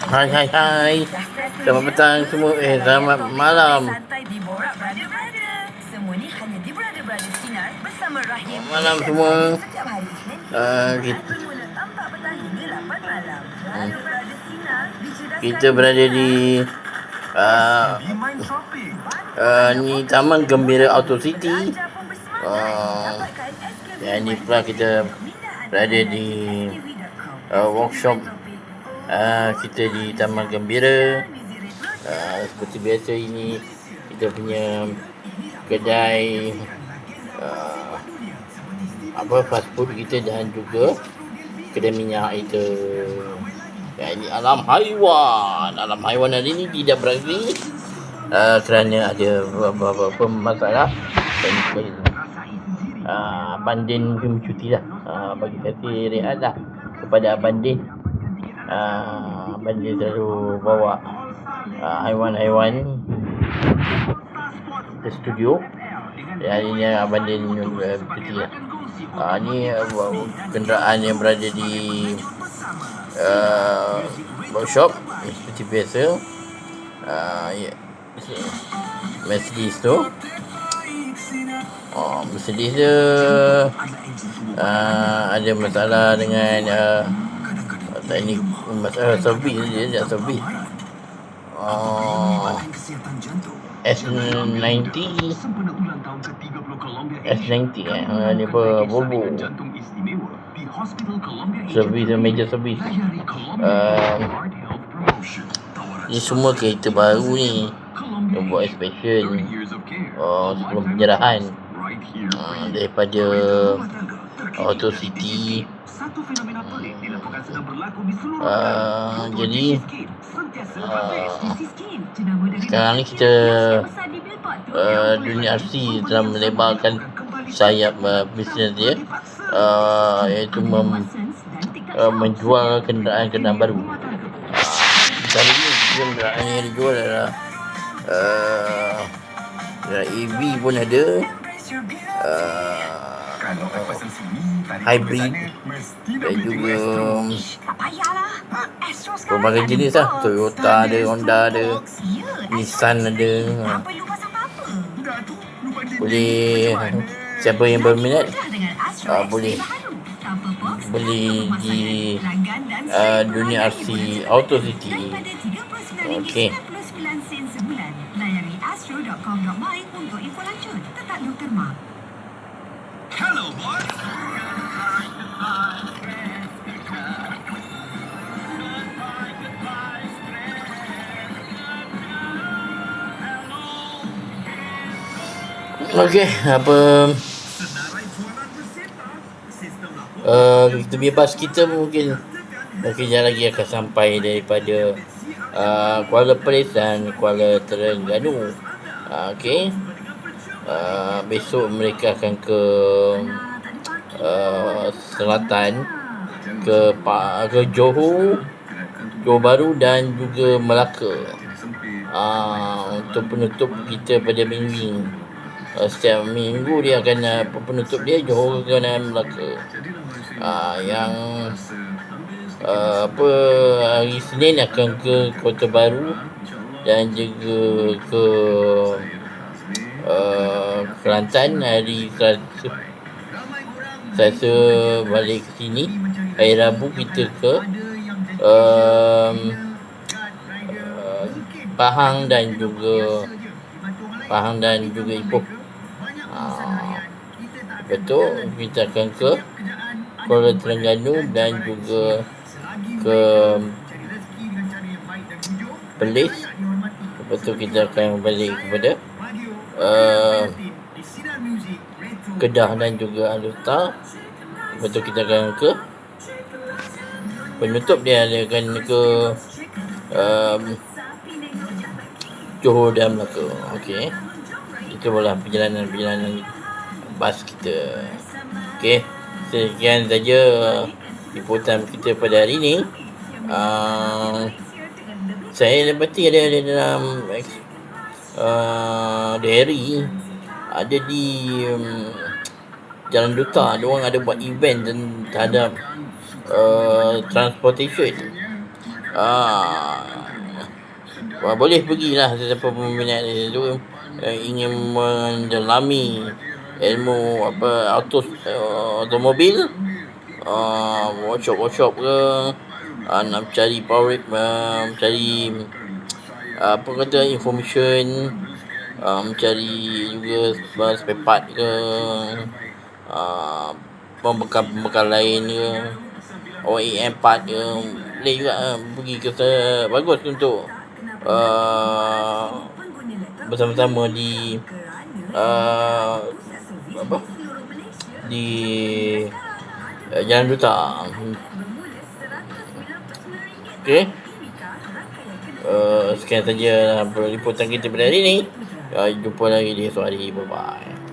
Hai hai hai. Selamat petang semua. Selamat malam. Selamat malam semua. Kita berada di ni Taman Gembira Auto City. Dan ni pula kita berada di workshop kita di Taman Gembira. Seperti biasa, ini kita punya kedai fast food kita dan juga kedai minyak kita. Ini Alam Haiwan hari ni tidak berakhir kerana ada beberapa masalah. Abang Din pergi cuti lah, bagi kasih rehat lah kepada Abang Din. Abang Din selalu bawa haiwan-haiwan ke studio. Hari ni Abang Din cuti lah. Ni kenderaan yang berada di workshop seperti biasa. Mercedes tu. Mercedes dia ada masalah dengan teknik, masalah servis dia tak servis. S90 ni apa, Volvo servis, major servis. Ni semua kereta baru ni yang buat inspection sebelum penyerahan daripada Auto City. Jadi sekarang ni kita dunia RC telah melebarkan sayap bisnes dia, iaitu menjual kenderaan-kenderaan baru. Kali ni kenderaan yang dijual adalah EV pun ada, hybrid dan juga pelbagai jenis lah. Toyota ada, Honda ada, Nissan ada. Boleh, siapa yang berminat boleh beli di dunia RC Auto City. Okey. Layari astro.com.my untuk info lanjut. Tetap Dr. Mark. Hello boy. Okey, kita bebas kita mungkin kejap lagi akan sampai daripada Kuala Perlis dan Kuala Terengganu. Okey. Besok mereka akan ke selatan, ke Johor Bahru dan juga Melaka. Untuk penutup kita pada minggu ini. Setiap minggu dia akan penutup dia Johor dan Melaka. Yang hari Senin akan ke Kota Baru dan juga ke Kelantan. Hari Selasa balik ke sini. Hari Rabu kita ke Pahang dan juga Ipoh. Betul, kita akan ke Kuala Terengganu dan juga ke Perlis. Lepas tu kita akan balik kepada Kedah dan juga Alor. Lepas tu kita akan ke penutup dia akan ke Johor dan Melaka. Okey. Itu adalah perjalanan bas kita. Okey. Sekian saja liputan kita pada hari ini. Saya dapati ada dalam diary, ada di Jalan Duta, dia orang ada buat event terhadap transportation. Ah, boleh pergilah sesiapa peminat itu ingin mendalami ilmu automobil, workshop ke, nak cari power, mencari apa kata information, mencari juga spare part ke, pembekal lain ke, OEM part ke, boleh juga pergi ke sana. Bagus untuk bersama-sama di apa di Jalan Duta. Okey, sekian saja liputan kita pada hari ini. Jumpa lagi di esok hari. Bye bye.